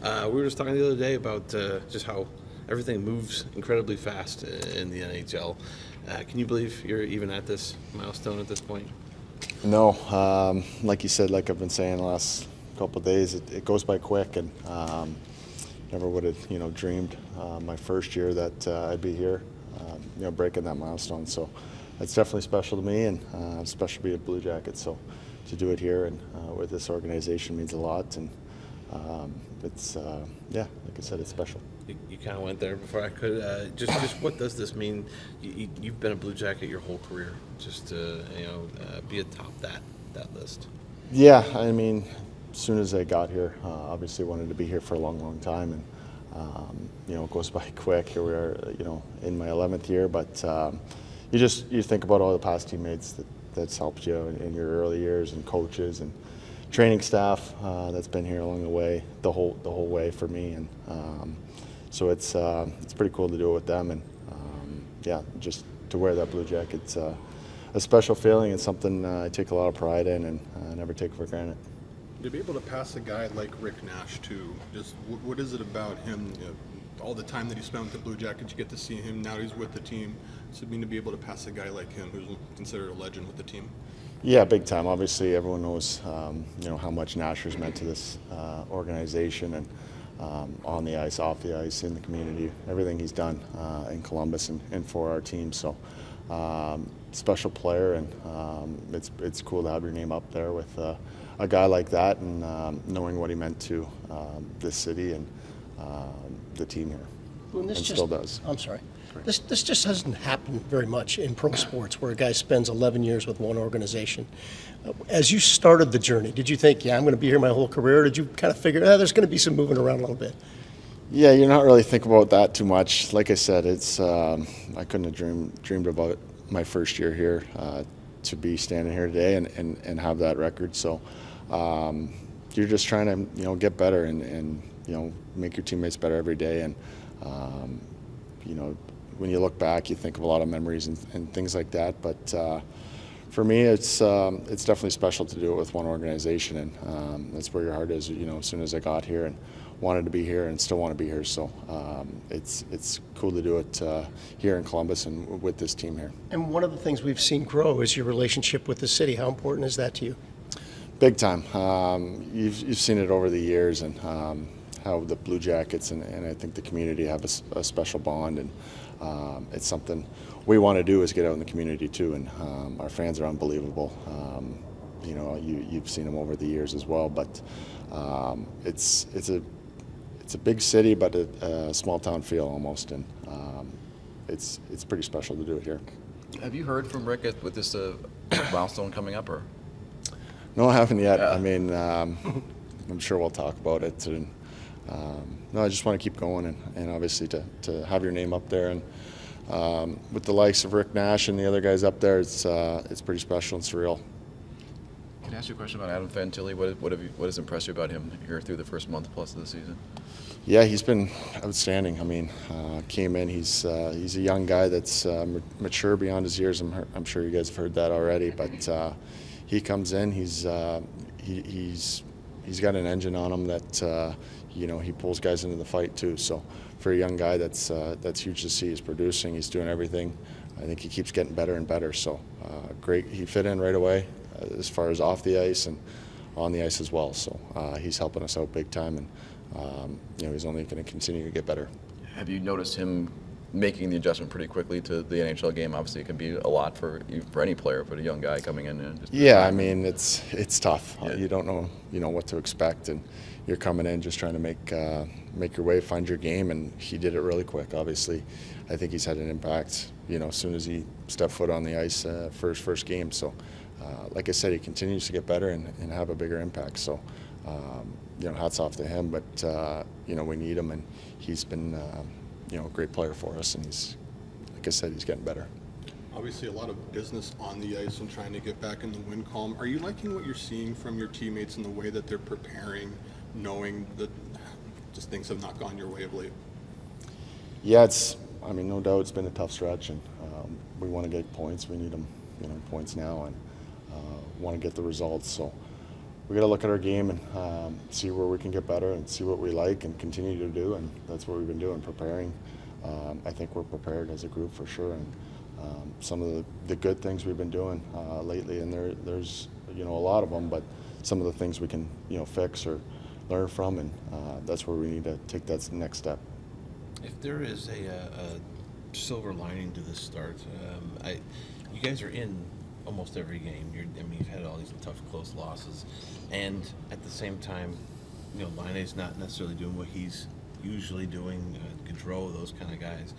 We were just talking the other day about just how everything moves incredibly fast in the NHL. Can you believe you're even at this milestone at this point? No, like you said, like I've been saying the last couple of days, it goes by quick, and never would have dreamed my first year that I'd be here, breaking that milestone. So it's definitely special to me, and special to be a Blue Jacket. So to do it here and with this organization means a lot, and it's like I said, it's special. You kind of went there before I could. Just what does this mean? You've been a Blue Jacket your whole career. Just to be atop that list. Yeah, I mean, as soon as I got here, obviously wanted to be here for a long, long time, and it goes by quick. Here we are, in my 11th year, but you think about all the past teammates that's helped you in your early years, and coaches and training staff that's been here along the way, the whole way for me, and so it's pretty cool to do it with them, and just to wear that Blue Jacket's a special feeling and something I take a lot of pride in, and never take for granted. To be able to pass a guy like Rick Nash too, just what is it about him? All the time that he spent with the Blue Jackets, you get to see him. Now he's with the team. So to be able to pass a guy like him, who's considered a legend with the team. Yeah, big time. Obviously, everyone knows how much Nasher's meant to this organization, and on the ice, off the ice, in the community, everything he's done in Columbus and for our team. So special player, and it's cool to have your name up there with a guy like that, and knowing what he meant to this city and the team here. Well, and still does. I'm sorry. This just doesn't happen very much in pro sports, where a guy spends 11 years with one organization. As you started the journey, did you think, I'm going to be here my whole career? Or did you kind of figure, there's going to be some moving around a little bit? Yeah, you're not really thinking about that too much. Like I said, it's I couldn't have dreamed about my first year here to be standing here today and have that record. So you're just trying to get better and make your teammates better every day. And when you look back, you think of a lot of memories and things like that. But for me, it's definitely special to do it with one organization, and that's where your heart is. As soon as I got here and wanted to be here and still want to be here, so it's cool to do it here in Columbus and with this team here. And one of the things we've seen grow is your relationship with the city. How important is that to you? Big time. You've seen it over the years, and how the Blue Jackets and I think the community have a special bond, and it's something we want to do, is get out in the community too, and our fans are unbelievable. You've seen them over the years as well, but it's a big city, but a small town feel almost, and it's pretty special to do it here. Have you heard from Rick with this milestone coming up, or? No, I haven't yet. I mean, I'm sure we'll talk about it. And, no, I just want to keep going, and obviously to have your name up there, and with the likes of Rick Nash and the other guys up there, it's pretty special and surreal. Can I ask you a question about Adam Fantilli? What has impressed you about him here through the first month plus of the season? Yeah, he's been outstanding. I memean, came in. He's a young guy that's mature beyond his years. I'm sure you guys have heard that already, but he comes in. He's got an engine on him that he pulls guys into the fight too. So for a young guy, that's huge to see. He's producing. He's doing everything. I think he keeps getting better and better. So great. He fit in right away as far as off the ice and on the ice as well. So he's helping us out big time, and he's only going to continue to get better. Have you noticed him making the adjustment pretty quickly to the NHL game? Obviously, it can be a lot for any player, but a young guy coming in. And I mean, it's tough. Yeah. You don't know what to expect, and you're coming in just trying to make your way, find your game, and he did it really quick. Obviously, I think he's had an impact. As soon as he stepped foot on the ice for his first game. So, like I said, he continues to get better and have a bigger impact. So, hats off to him. But we need him, and he's been a great player for us, and he's, like I said, he's getting better. Obviously, a lot of business on the ice and trying to get back in the win column. Are you liking what you're seeing from your teammates in the way that they're preparing, knowing that just things have not gone your way of late? Yeah, no doubt it's been a tough stretch, and we want to get points. We need them, points now, and want to get the results. So we got to look at our game and see where we can get better and see what we like and continue to do, and that's what we've been doing, preparing. I think we're prepared as a group for sure, and some of the good things we've been doing lately, and there's a lot of them, but some of the things we can fix or learn from, and that's where we need to take that next step. If there is a silver lining to this start, you guys are in almost every game. You've had all these tough, close losses, and at the same time, Laine's not necessarily doing what he's usually doing. Gaudreau, those kind of guys.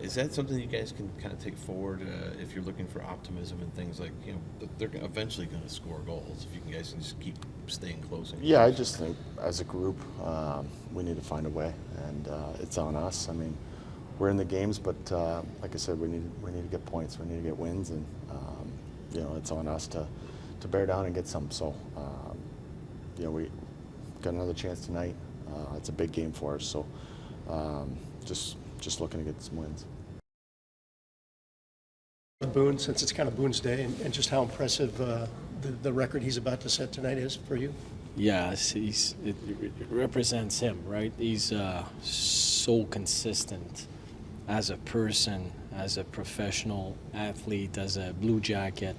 Is that something you guys can kind of take forward if you're looking for optimism and things like they're eventually going to score goals if you guys can just keep staying close? Yeah, I just think as a group we need to find a way, and it's on us. I mean, we're in the games, but like I said, we need to get points. We need to get wins, and it's on us to bear down and get some. So we got another chance tonight. It's a big game for us. So just looking to get some wins. Boone, since it's kind of Boone's day, and just how impressive the record he's about to set tonight is for you. Yeah, it represents him, right? He's so consistent as a person, as a professional athlete, as a Blue Jacket.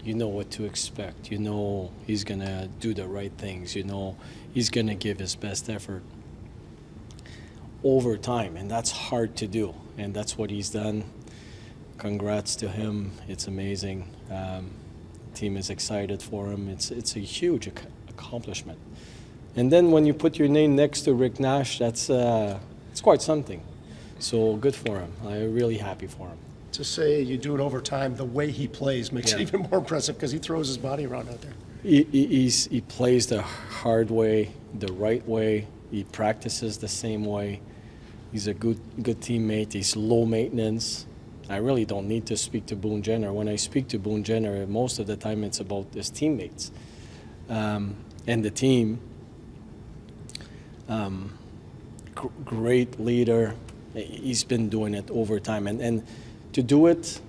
You know what to expect. You know he's going to do the right things. You know he's going to give his best effort over time, and that's hard to do, and that's what he's done. Congrats to him. It's amazing. The team is excited for him. It's a huge accomplishment. And then when you put your name next to Rick Nash, it's quite something. So good for him. I'm really happy for him. To say you do it over time, the way he plays makes it even more impressive because he throws his body around out there. He plays the hard way, the right way. He practices the same way. He's a good teammate. He's low maintenance. I really don't need to speak to Boone Jenner. When I speak to Boone Jenner, most of the time it's about his teammates and the team. Great leader. He's been doing it over time. And to do it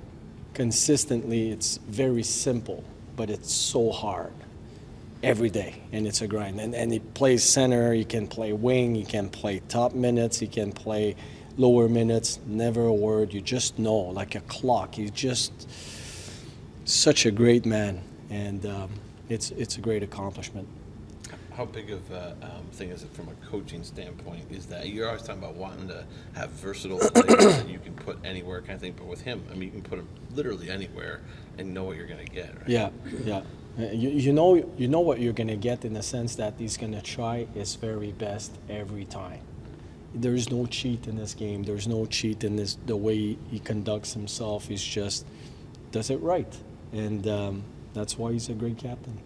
consistently, it's very simple, but it's so hard every day, and it's a grind. And he plays center, he can play wing, he can play top minutes, he can play lower minutes, never a word. You just know, like a clock. He's just such a great man, and it's a great accomplishment. How big of a thing is it from a coaching standpoint? Is that you're always talking about wanting to have versatile players that you can put anywhere kind of thing, but with him, I mean, you can put him literally anywhere and know what you're going to get, right? Yeah. You know what you're going to get in the sense that he's going to try his very best every time. There's no cheat in this game. There's no cheat in the way he conducts himself. He's just does it right, and that's why he's a great captain.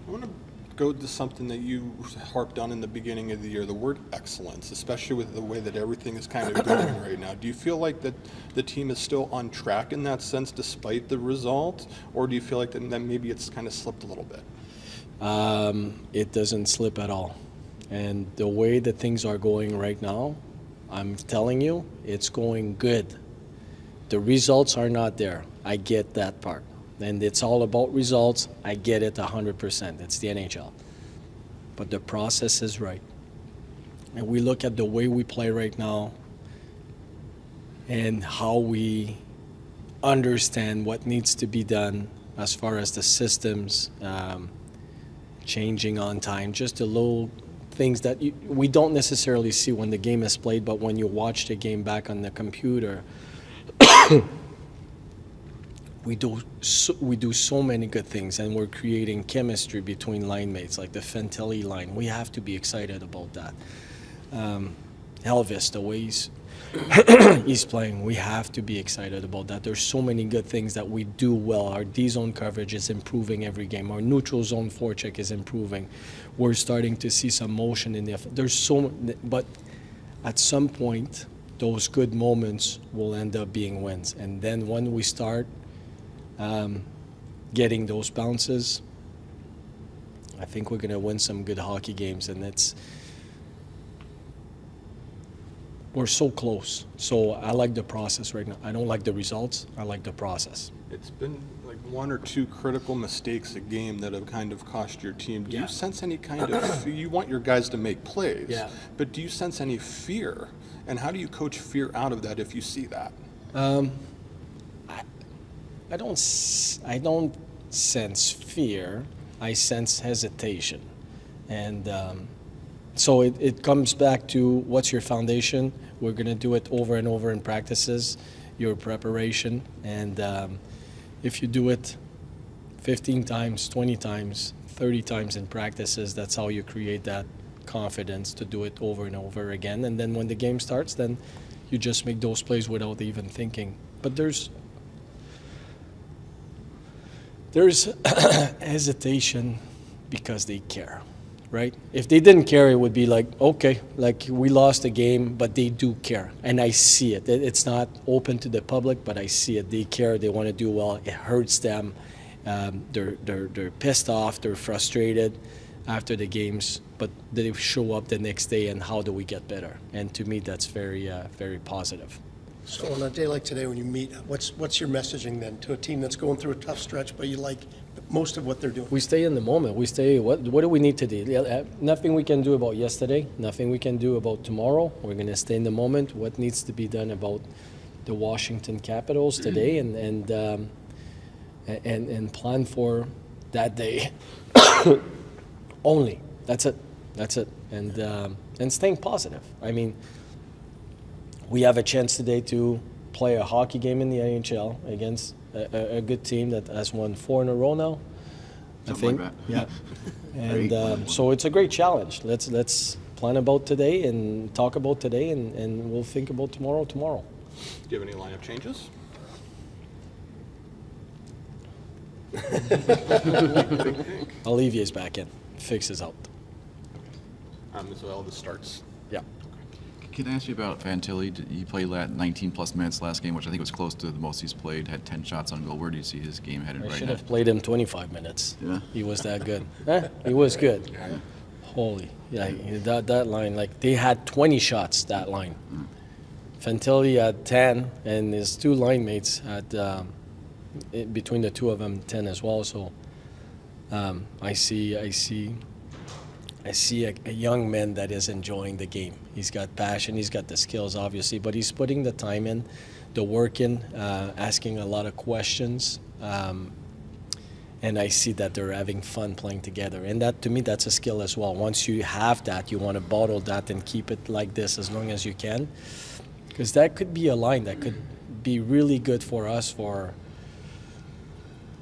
I want to go to something that you harped on in the beginning of the year, the word excellence, especially with the way that everything is kind of going right now. Do you feel like that the team is still on track in that sense despite the result, or do you feel like that maybe it's kind of slipped a little bit? It doesn't slip at all. And the way that things are going right now, I'm telling you, it's going good. The results are not there. I get that part. And it's all about results. I get it 100%. It's the NHL. But the process is right. And we look at the way we play right now and how we understand what needs to be done as far as the systems, changing on time, just the little things that we don't necessarily see when the game is played, but when you watch the game back on the computer, we do so many good things, and we're creating chemistry between line mates, like the Fantelli line. We have to be excited about that. Elvis, the way he's playing, we have to be excited about that. There's so many good things that we do well. Our D-zone coverage is improving every game. Our neutral zone forecheck is improving. We're starting to see some motion in the. But at some point, those good moments will end up being wins. And then when we start getting those bounces, I think we're going to win some good hockey games, and we're so close. So I like the process right now. I don't like the results. I like the process. It It's been like one or two critical mistakes a game that have kind of cost your team. Do Yeah. you sense any kind of, you want your guys to make plays, Yeah. but do you sense any fear? And how do you coach fear out of that if you see that? I don't sense fear. I sense hesitation, and so it comes back to what's your foundation. We're gonna do it over and over in practices, your preparation, and if you do it 15 times, 20 times, 30 times in practices, that's how you create that confidence to do it over and over again. And then when the game starts, then you just make those plays without even thinking. But there's hesitation because they care, right? If they didn't care, it would be like, okay, like we lost the game, but they do care. And I see it. It's not open to the public, but I see it. They care. They want to do well. It hurts them. They're pissed off. They're frustrated after the games, but they show up the next day, and how do we get better? And to me, that's very, very positive. So on a day like today, when you meet, what's your messaging then to a team that's going through a tough stretch, but you like most of what they're doing? We stay in the moment. We stay, what do we need to do? Nothing we can do about yesterday, nothing we can do about tomorrow. We're going to stay in the moment. What needs to be done about the Washington Capitals today, and plan for that day only. That's it. And staying positive. I mean, we have a chance today to play a hockey game in the NHL against a good team that has won 4 in a row now. Something like that. Yeah. And so it's a great challenge. Let's plan about today and talk about today, and we'll think about tomorrow. Do you have any lineup changes? Olivier's back in, fixes out. So all the starts. Yeah. Can I ask you about Fantilli? He played 19-plus minutes last game, which I think was close to the most he's played, had 10 shots on goal. Where do you see his game headed I right should now? have played him 25 minutes. Yeah. He was that good. He was good. Holy, yeah, that line, like, they had 20 shots, that line. Fantilli had 10, and his 2 line mates had, between the 2 of them, 10 as well. So I see a young man that is enjoying the game. He's got passion, he's got the skills, obviously, but he's putting the time in, the work in, asking a lot of questions. And I see that they're having fun playing together. And that, to me, that's a skill as well. Once you have that, you want to bottle that and keep it like this as long as you can. Because that could be a line that could be really good for us for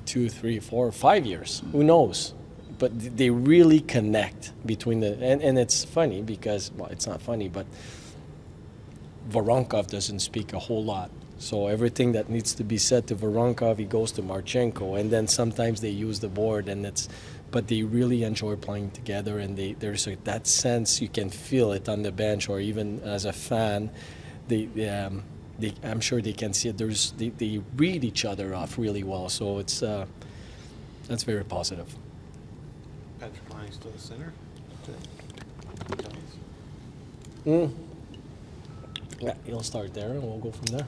2, 3, 4, 5 years. Who knows? But they really connect between the, and it's funny because, well, it's not funny, but Voronkov doesn't speak a whole lot. So everything that needs to be said to Voronkov, he goes to Marchenko, and then sometimes they use the board, but they really enjoy playing together, and there's that sense, you can feel it on the bench, or even as a fan, I'm sure they can see it. They read each other off really well, so that's very positive. Patrick Line still the center? Yeah, he'll start there, and we'll go from there.